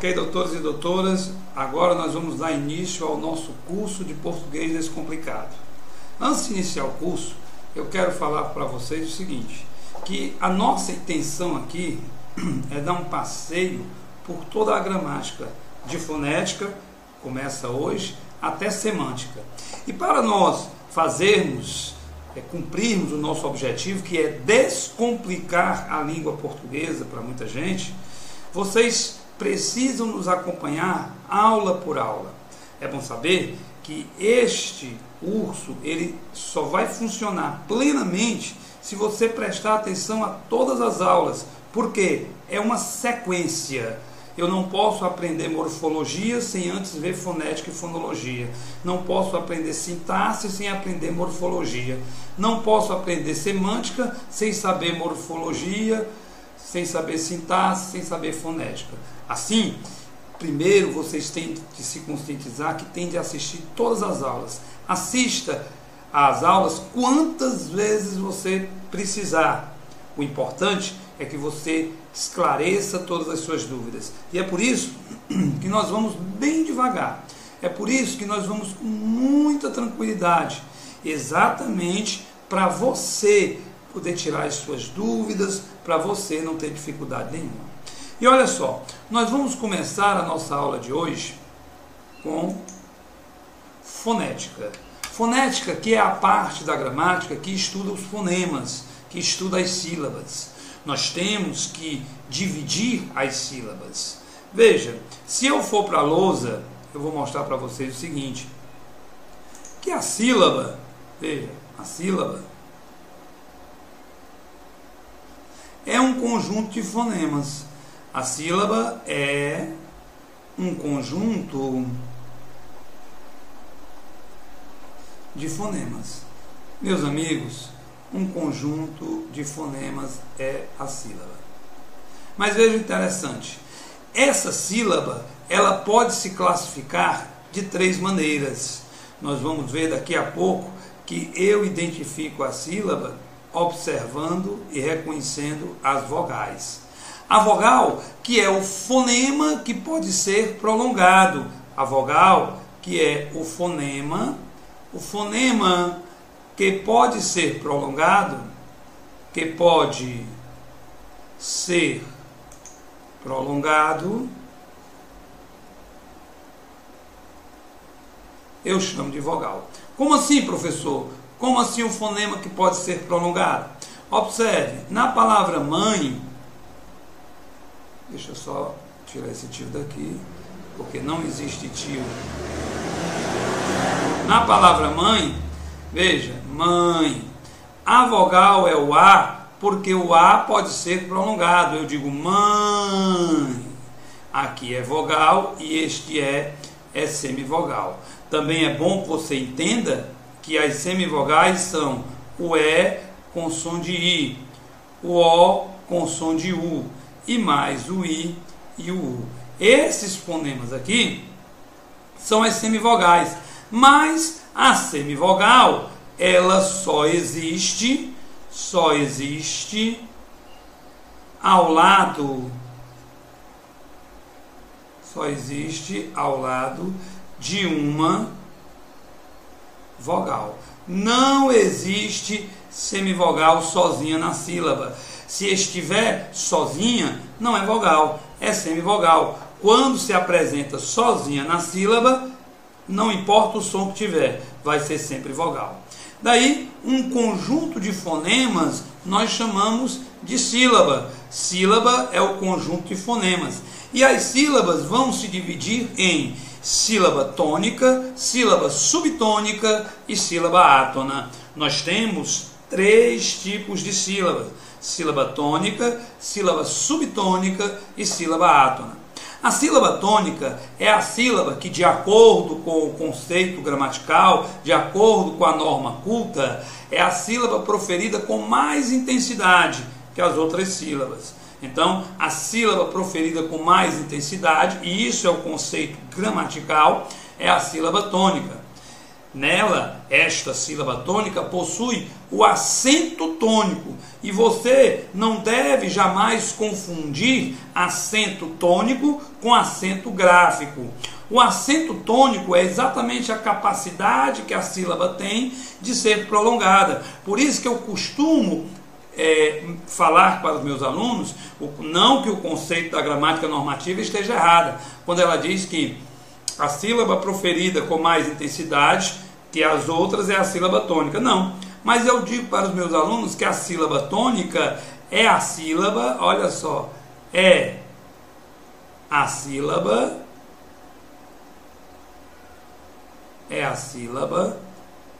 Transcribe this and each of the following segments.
Ok, doutores e doutoras, agora nós vamos dar início ao nosso curso de Português Descomplicado. Antes de iniciar o curso, eu quero falar para vocês o seguinte, que a nossa intenção aqui é dar um passeio por toda a gramática, de fonética, começa hoje, até semântica. E para nós fazermos, cumprirmos o nosso objetivo, que é descomplicar a língua portuguesa para muita gente, vocês precisam nos acompanhar aula por aula. É bom saber que este curso ele só vai funcionar plenamente se você prestar atenção a todas as aulas, porque é uma sequência. Eu não posso aprender morfologia sem antes ver fonética e fonologia. Não posso aprender sintaxe sem aprender morfologia. Não posso aprender semântica sem saber morfologia, sem saber sintaxe, sem saber fonética. Assim, primeiro vocês têm que se conscientizar que tem de assistir todas as aulas. Assista às aulas quantas vezes você precisar. O importante é que você esclareça todas as suas dúvidas. E é por isso que nós vamos bem devagar. É por isso que nós vamos com muita tranquilidade. Exatamente para você poder tirar as suas dúvidas, para você não ter dificuldade nenhuma. E olha só, nós vamos começar a nossa aula de hoje com fonética. Fonética, que é a parte da gramática que estuda os fonemas, que estuda as sílabas. Nós temos que dividir as sílabas. Veja, se eu for para a lousa, eu vou mostrar para vocês o seguinte, que a sílaba, veja, a sílaba é um conjunto de fonemas. A sílaba é um conjunto de fonemas. Meus amigos, um conjunto de fonemas é a sílaba. Mas veja o interessante, essa sílaba ela pode se classificar de três maneiras. Nós vamos ver daqui a pouco que eu identifico a sílaba observando e reconhecendo as vogais. A vogal, que é o fonema que pode ser prolongado. A vogal, que é o fonema que pode ser prolongado, eu chamo de vogal. Como assim, professor? Como assim o fonema que pode ser prolongado? Observe, na palavra mãe, deixa eu só tirar esse tio daqui, porque não existe tio. Na palavra mãe, veja, mãe, a vogal é o A, porque o A pode ser prolongado. Eu digo mãe. Aqui é vogal e este é semivogal. Também é bom que você entenda que as semivogais são o E com som de I, o O com som de U, e mais o I e o U. Esses fonemas aqui são as semivogais, mas a semivogal ela só existe ao lado de uma vogal. Não existe semivogal sozinha na sílaba. Se estiver sozinha, não é vogal, é semivogal. Quando se apresenta sozinha na sílaba, não importa o som que tiver, vai ser sempre vogal. Daí, um conjunto de fonemas nós chamamos de sílaba. Sílaba é o conjunto de fonemas. E as sílabas vão se dividir em sílaba tônica, sílaba subtônica e sílaba átona. Nós temos três tipos de sílabas: sílaba tônica, sílaba subtônica e sílaba átona. A sílaba tônica é a sílaba que, de acordo com o conceito gramatical, de acordo com a norma culta, é a sílaba proferida com mais intensidade que as outras sílabas. Então, a sílaba proferida com mais intensidade, e isso é o conceito gramatical, é a sílaba tônica. Nela, esta sílaba tônica possui o acento tônico e você não deve jamais confundir acento tônico com acento gráfico. O acento tônico é exatamente a capacidade que a sílaba tem de ser prolongada. Por isso que eu costumo falar para os meus alunos, não que o conceito da gramática normativa esteja errado, quando ela diz que a sílaba proferida com mais intensidade que as outras é a sílaba tônica. Não, mas eu digo para os meus alunos que a sílaba tônica é a sílaba, olha só, é a sílaba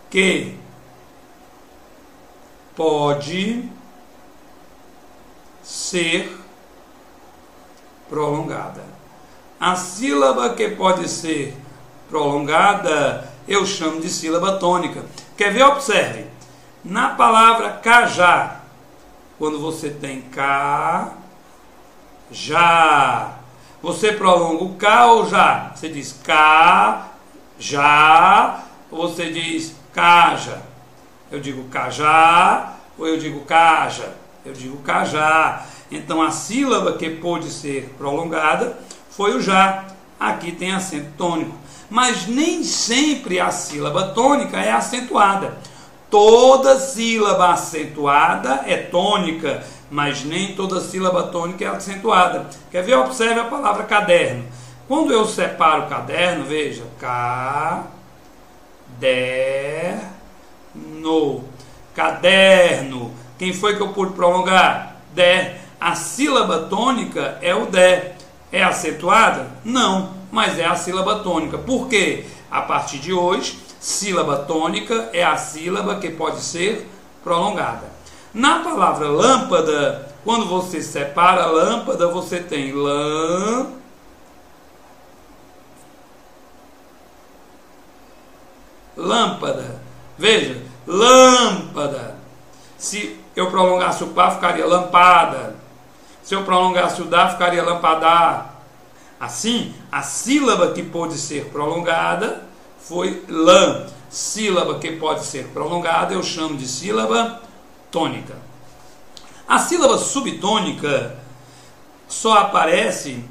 que pode ser prolongada. A sílaba que pode ser prolongada eu chamo de sílaba tônica. Quer ver? Observe. Na palavra cajá, quando você tem cá, já, você prolonga o cá ou já? Você diz cá, já, ou você diz caja? Eu digo cajá, ou eu digo caja? Eu digo cajá. Então a sílaba que pôde ser prolongada foi o já. Aqui tem acento tônico. Mas nem sempre a sílaba tônica é acentuada. Toda sílaba acentuada é tônica, mas nem toda sílaba tônica é acentuada. Quer ver? Observe a palavra caderno. Quando eu separo o caderno, veja, caderno. Quem foi que eu pude prolongar? Der. A sílaba tônica é o der. É acentuada? Não, mas é a sílaba tônica. Por quê? A partir de hoje, sílaba tônica é a sílaba que pode ser prolongada. Na palavra lâmpada, quando você separa a lâmpada, você tem lâmpada. Veja, lâmpada. Se eu prolongasse o pá, ficaria lampada. Se eu prolongasse o dá, ficaria lampadar. Assim, a sílaba que pôde ser prolongada foi lã. Sílaba que pode ser prolongada eu chamo de sílaba tônica. A sílaba subtônica só aparece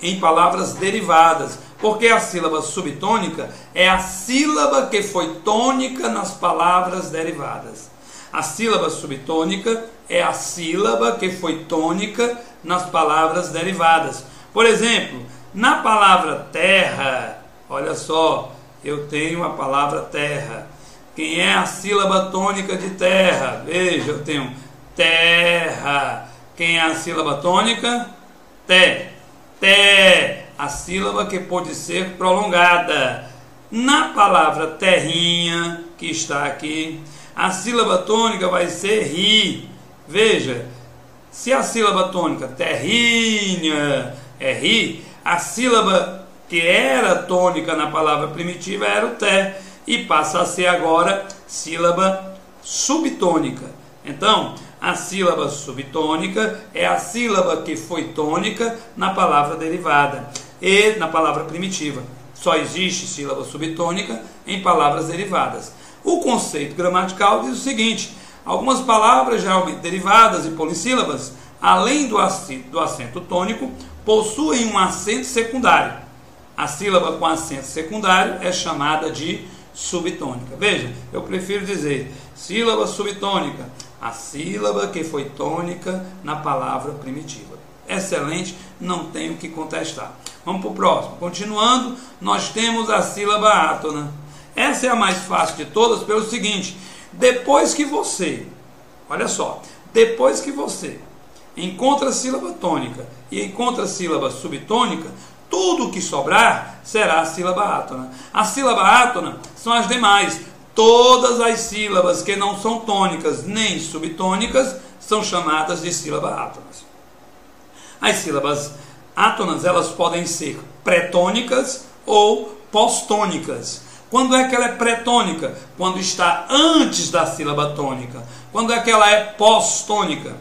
em palavras derivadas, porque a sílaba subtônica é a sílaba que foi tônica nas palavras derivadas. A sílaba subtônica é a sílaba que foi tônica nas palavras derivadas. Por exemplo, na palavra terra, olha só, eu tenho a palavra terra. Quem é a sílaba tônica de terra? Veja, eu tenho terra. Quem é a sílaba tônica? Té. Té, a sílaba que pode ser prolongada. Na palavra terrinha, que está aqui, a sílaba tônica vai ser ri. Veja, se a sílaba tônica terrinha é ri, a sílaba que era tônica na palavra primitiva era o té, e passa a ser agora sílaba subtônica. Então, a sílaba subtônica é a sílaba que foi tônica na palavra derivada e na palavra primitiva. Só existe sílaba subtônica em palavras derivadas. O conceito gramatical diz o seguinte: algumas palavras geralmente derivadas e polissílabas, além do acento tônico, possuem um acento secundário. A sílaba com acento secundário é chamada de subtônica. Veja, eu prefiro dizer sílaba subtônica, a sílaba que foi tônica na palavra primitiva. Excelente, não tenho que contestar. Vamos para o próximo. Continuando, nós temos a sílaba átona. Essa é a mais fácil de todas pelo seguinte: depois que você, olha só, depois que você encontra a sílaba tônica e encontra a sílaba subtônica, tudo que sobrar será a sílaba átona. A sílaba átona são as demais. Todas as sílabas que não são tônicas nem subtônicas são chamadas de sílaba átonas. As sílabas átonas, elas podem ser pré-tônicas ou pós-tônicas. Quando é que ela é pré-tônica? Quando está antes da sílaba tônica. Quando é que ela é pós-tônica?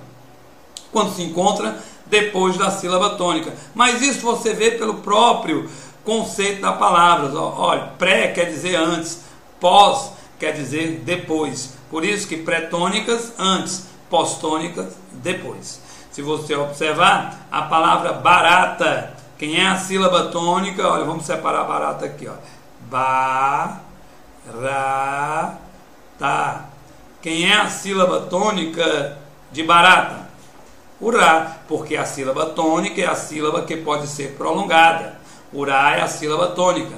Quando se encontra depois da sílaba tônica. Mas isso você vê pelo próprio conceito da palavra. Olha, pré quer dizer antes, Pós quer dizer depois. Por isso que pré-tônicas antes, pós-tônicas depois. Se você observar, a palavra barata, quem é a sílaba tônica, olha, vamos separar a barata aqui, ó. Barata. Quem é a sílaba tônica de barata? O Rá, porque a sílaba tônica é a sílaba que pode ser prolongada. O Rá é a sílaba tônica.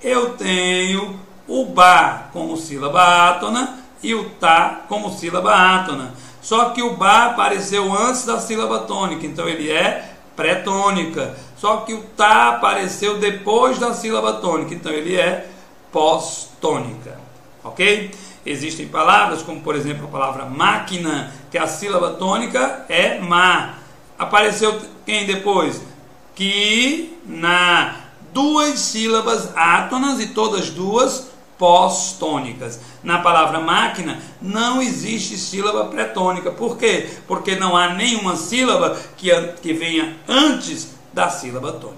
Eu tenho o Bá como sílaba átona e o Tá como sílaba átona. Só que o Bá apareceu antes da sílaba tônica, então ele é pré-tônica. Só que o Tá apareceu depois da sílaba tônica, então ele é pós-tônica. Ok? Existem palavras como, por exemplo, a palavra máquina, que a sílaba tônica é má. Apareceu quem depois? Que, na. Duas sílabas átonas e todas duas pós-tônicas. Na palavra máquina não existe sílaba pré-tônica. Por quê? Porque não há nenhuma sílaba que venha antes da sílaba tônica.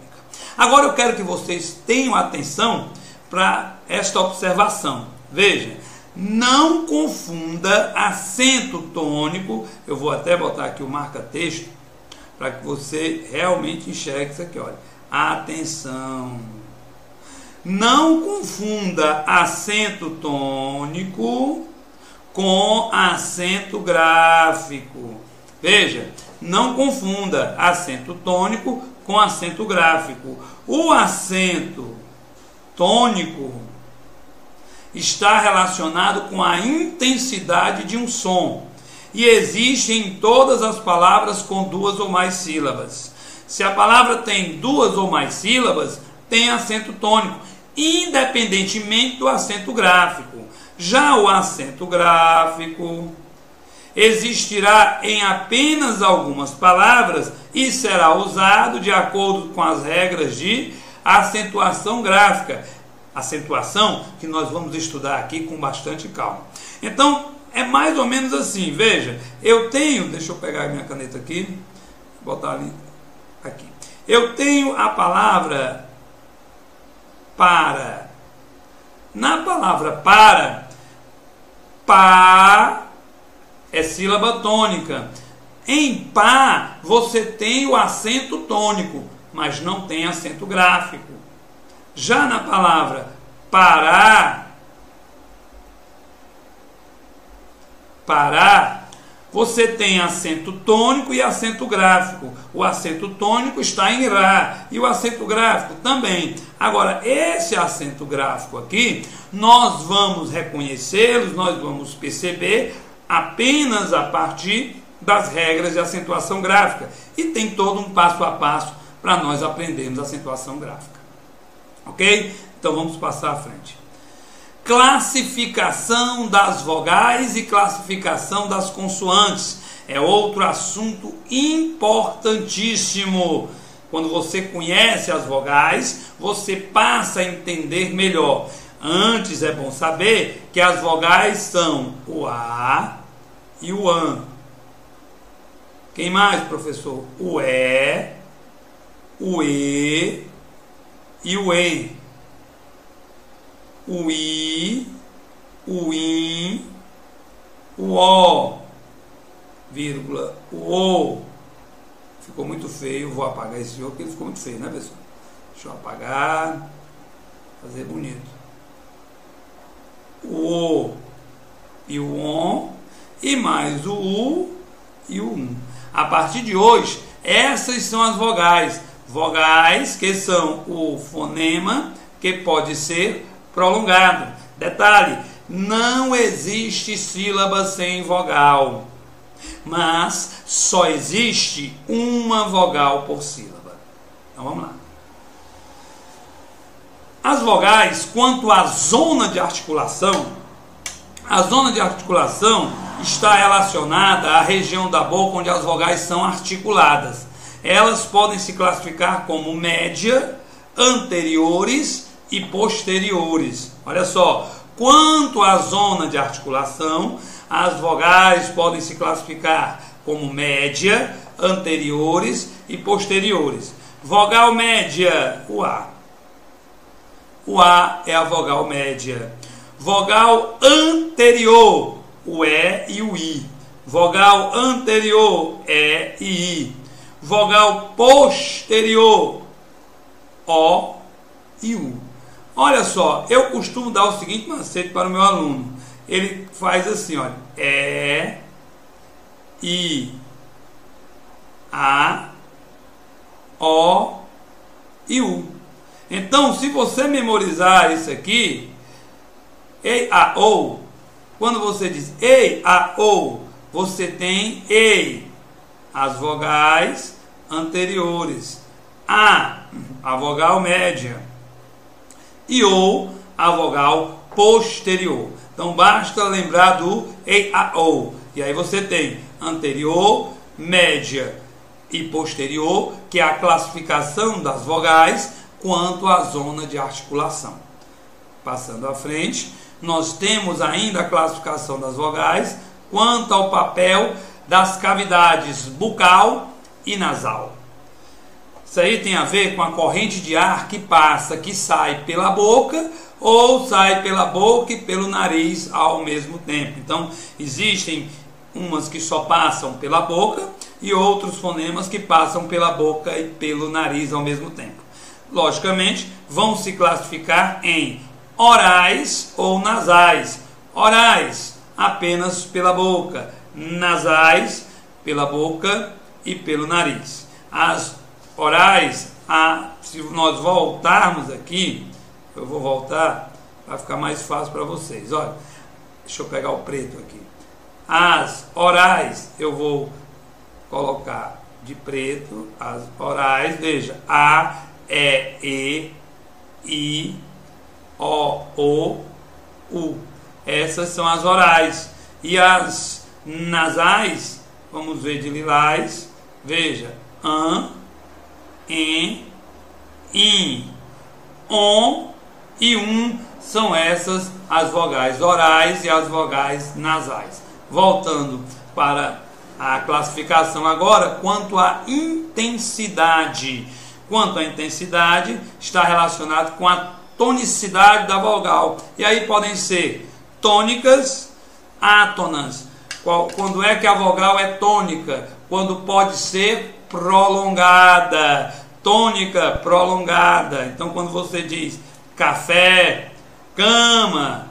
Agora eu quero que vocês tenham atenção para esta observação. Veja, não confunda acento tônico. Eu vou até botar aqui o marca-texto para que você realmente enxergue isso aqui. Olha, atenção. Não confunda acento tônico com acento gráfico. Veja, não confunda acento tônico com acento gráfico. O acento tônico está relacionado com a intensidade de um som e existe em todas as palavras com duas ou mais sílabas. Se a palavra tem duas ou mais sílabas, tem acento tônico, independentemente do acento gráfico. Já o acento gráfico existirá em apenas algumas palavras e será usado de acordo com as regras de acentuação gráfica. Acentuação que nós vamos estudar aqui com bastante calma. Então, é mais ou menos assim. Veja, eu tenho, deixa eu pegar a minha caneta aqui, botar ali, aqui. Eu tenho a palavra para. Na palavra para, pá é sílaba tônica. Em pá, você tem o acento tônico, mas não tem acento gráfico. Já na palavra parar, você tem acento tônico e acento gráfico. O acento tônico está em Rá e o acento gráfico também. Agora, esse acento gráfico aqui, nós vamos reconhecê-los, nós vamos perceber apenas a partir das regras de acentuação gráfica. E tem todo um passo a passo para nós aprendermos a acentuação gráfica. Ok? Então vamos passar à frente. Classificação das vogais e classificação das consoantes é outro assunto importantíssimo. Quando você conhece as vogais, você passa a entender melhor. Antes é bom saber que as vogais são o A e o AN. Quem mais, professor? O E, o E e o E. O I, o IN, o O, vírgula, o O. Ficou muito feio, vou apagar esse O porque ele ficou muito feio, né, pessoal? Deixa eu apagar, fazer bonito. O O e o ON, e mais o U e o UM. A partir de hoje, essas são as vogais. Vogais que são o fonema que pode ser prolongado. Detalhe, não existe sílaba sem vogal, mas só existe uma vogal por sílaba. Então vamos lá. As vogais, quanto à zona de articulação, a zona de articulação está relacionada à região da boca onde as vogais são articuladas. Elas podem se classificar como média, anteriores e posteriores. Olha só, quanto à zona de articulação, as vogais podem se classificar como média, anteriores e posteriores. Vogal média, o A. o A é a vogal média. Vogal anterior, o E e o I. Vogal anterior, E e I. Vogal posterior, O e U. Olha só, eu costumo dar o seguinte macete para o meu aluno. Ele faz assim, olha, E, I, A, O e U. Então, se você memorizar isso aqui, Ei, A, O, quando você diz Ei, A, O, você tem Ei, as vogais anteriores, A vogal média, e O, a vogal posterior. Então, basta lembrar do Ei, A, O. E aí você tem anterior, média e posterior, que é a classificação das vogais quanto à zona de articulação. Passando à frente, nós temos ainda a classificação das vogais quanto ao papel das cavidades bucal e nasal. Isso aí tem a ver com a corrente de ar que passa, que sai pela boca ou sai pela boca e pelo nariz ao mesmo tempo. Então, existem umas que só passam pela boca e outros fonemas que passam pela boca e pelo nariz ao mesmo tempo. Logicamente, vão se classificar em orais ou nasais. Orais, apenas pela boca. Nasais, pela boca e pelo nariz. As orais, se nós voltarmos aqui, eu vou voltar para ficar mais fácil para vocês. Olha, deixa eu pegar o preto aqui. As orais, eu vou colocar de preto, as orais, veja, A, E, I, O, U. Essas são as orais. E as nasais, vamos ver de lilás, veja, an, em, in, on e são essas as vogais orais e as vogais nasais. Voltando para a classificação agora, quanto à intensidade. Quanto à intensidade, está relacionado com a tonicidade da vogal. E aí podem ser tônicas, átonas. Quando é que a vogal é tônica? Quando pode ser prolongada. Tônica, prolongada. Então, quando você diz café, cama,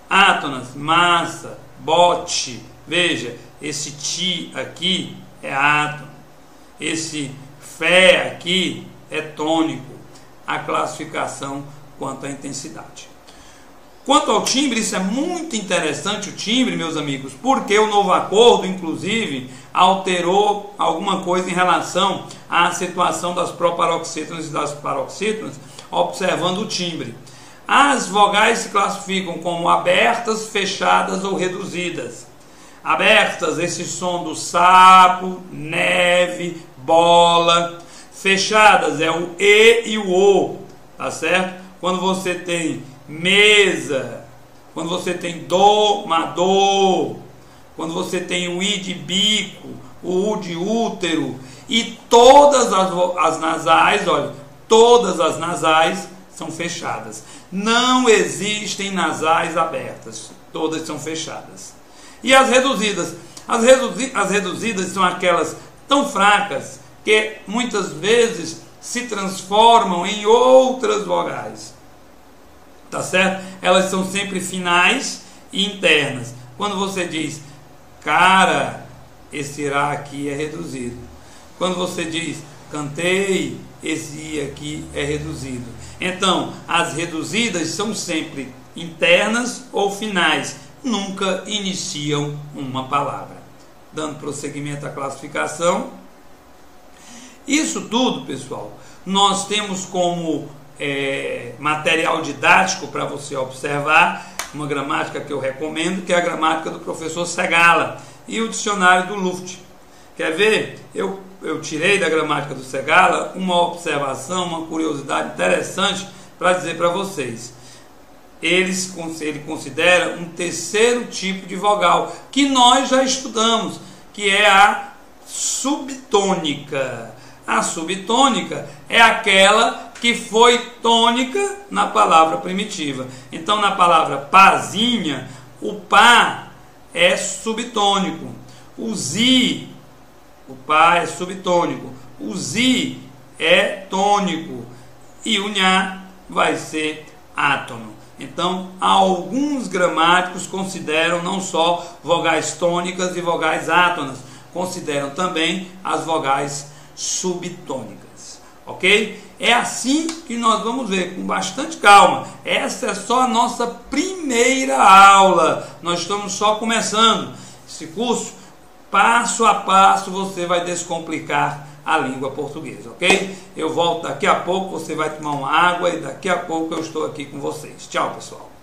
átonas, massa, bote. Veja, esse ti aqui é átono. Esse fé aqui é tônico. A classificação quanto à intensidade. Quanto ao timbre, isso é muito interessante, o timbre, meus amigos, porque o novo acordo, inclusive, alterou alguma coisa em relação à situação das proparoxítonas e das paroxítonas, observando o timbre. As vogais se classificam como abertas, fechadas ou reduzidas. Abertas, esse som do sapo, neve, bola. Fechadas é o E e o O, tá certo? Quando você tem mesa, quando você tem domador, quando você tem o I de bico, o U de útero, e todas as nasais, olha, todas as nasais são fechadas. Não existem nasais abertas, todas são fechadas. E as reduzidas? As reduzidas são aquelas tão fracas que muitas vezes se transformam em outras vogais. Tá certo? Elas são sempre finais e internas. Quando você diz, cara, esse irá aqui é reduzido. Quando você diz, cantei, esse i aqui é reduzido. Então, as reduzidas são sempre internas ou finais. Nunca iniciam uma palavra. Dando prosseguimento à classificação. Isso tudo, pessoal, nós temos como material didático para você observar uma gramática que eu recomendo, que é a gramática do professor Segala e o dicionário do Luft. Quer ver? Eu tirei da gramática do Segala uma observação, uma curiosidade interessante para dizer para vocês. Ele considera um terceiro tipo de vogal que nós já estudamos, que é a subtônica. A subtônica é aquela que foi tônica na palavra primitiva. Então, na palavra pazinha, o pá é subtônico. O zi, o pá é subtônico. O zi é tônico. E o nhá vai ser átono. Então, alguns gramáticos consideram não só vogais tônicas e vogais átonas, consideram também as vogais subtônicas, ok? É assim que nós vamos ver, com bastante calma. Essa é só a nossa primeira aula, nós estamos só começando esse curso. Passo a passo você vai descomplicar a língua portuguesa, ok? Eu volto daqui a pouco, você vai tomar uma água e daqui a pouco eu estou aqui com vocês. Tchau, pessoal.